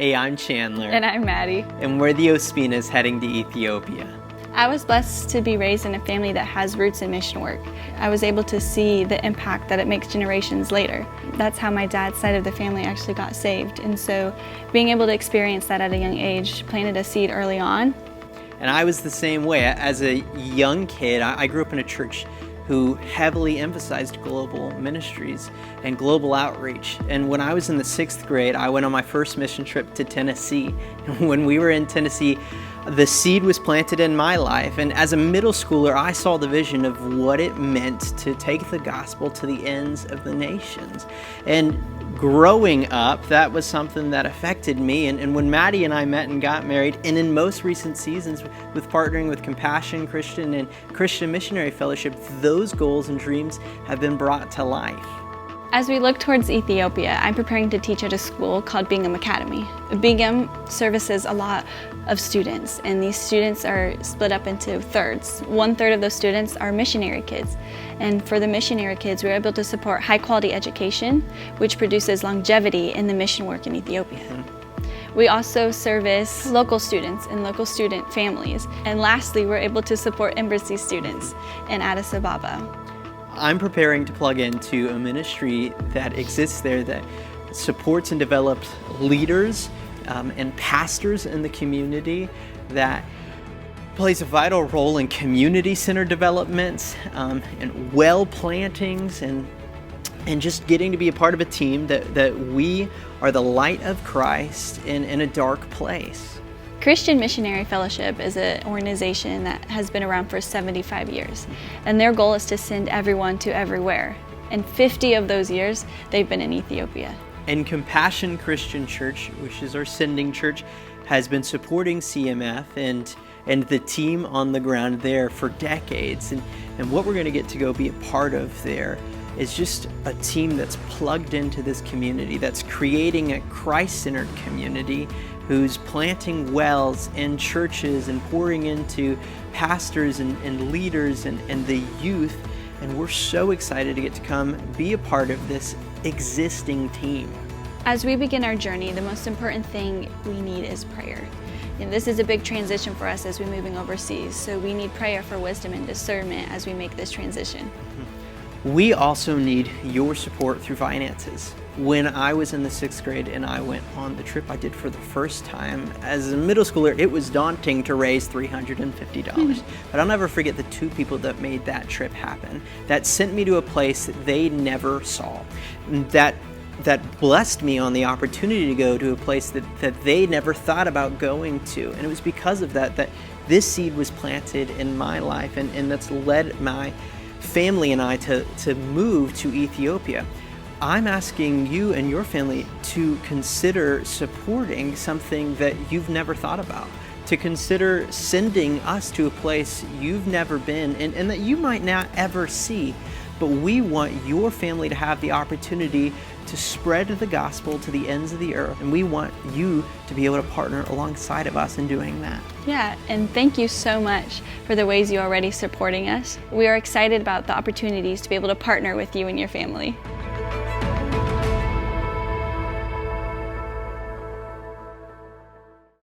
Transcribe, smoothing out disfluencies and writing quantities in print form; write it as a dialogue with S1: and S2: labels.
S1: Hey, I'm Chandler.
S2: And I'm Maddie.
S1: And we're the Ospinas heading to Ethiopia.
S2: I was blessed to be raised in a family that has roots in mission work. I was able to see the impact that it makes generations later. That's how my dad's side of the family actually got saved. And so being able to experience that at a young age planted a seed early on.
S1: And I was the same way. As a young kid, I grew up in a church who heavily emphasized global ministries and global outreach. And when I was in the 6th grade, I went on my first mission trip to Tennessee. And when we were in Tennessee, the seed was planted in my life. And as a middle schooler, I saw the vision of what it meant to take the gospel to the ends of the nations. And growing up, that was something that affected me. And when Maddie and I met and got married, and in most recent seasons with partnering with Compassion Christian and Christian Missionary Fellowship, those goals and dreams have been brought to life.
S2: As we look towards Ethiopia, I'm preparing to teach at a school called Bingham Academy. Bingham services a lot of students, and these students are split up into thirds. 1/3 of those students are missionary kids. And for the missionary kids, we're able to support high quality education, which produces longevity in the mission work in Ethiopia. We also service local students and local student families. And lastly, we're able to support embassy students in Addis Ababa.
S1: I'm preparing to plug into a ministry that exists there that supports and develops leaders and pastors in the community, that plays a vital role in community center developments and well plantings and just getting to be a part of a team that we are the light of Christ in a dark place.
S2: Christian Missionary Fellowship is an organization that has been around for 75 years, and their goal is to send everyone to everywhere. And 50 of those years, they've been in Ethiopia.
S1: And Compassion Christian Church, which is our sending church, has been supporting CMF and the team on the ground there for decades. And what we're going to get to go be a part of there is just a team that's plugged into this community, that's creating a Christ-centered community, who's planting wells in churches and pouring into pastors and leaders and the youth. And we're so excited to get to come be a part of this existing team.
S2: As we begin our journey, the most important thing we need is prayer. And this is a big transition for us as we're moving overseas, so we need prayer for wisdom and discernment as we make this transition.
S1: We also need your support through finances. When I was in the 6th grade and I went on the trip I did for the first time, as a middle schooler, it was daunting to raise $350. But I'll never forget the 2 people that made that trip happen, that sent me to a place that they never saw, that blessed me on the opportunity to go to a place that they never thought about going to. And it was because of that this seed was planted in my life, and that's led my family and I to move to Ethiopia. I'm asking you and your family to consider supporting something that you've never thought about, to consider sending us to a place you've never been and that you might not ever see. But we want your family to have the opportunity to spread the gospel to the ends of the earth. And we want you to be able to partner alongside of us in doing that.
S2: Yeah, and thank you so much for the ways you're already supporting us. We are excited about the opportunities to be able to partner with you and your family.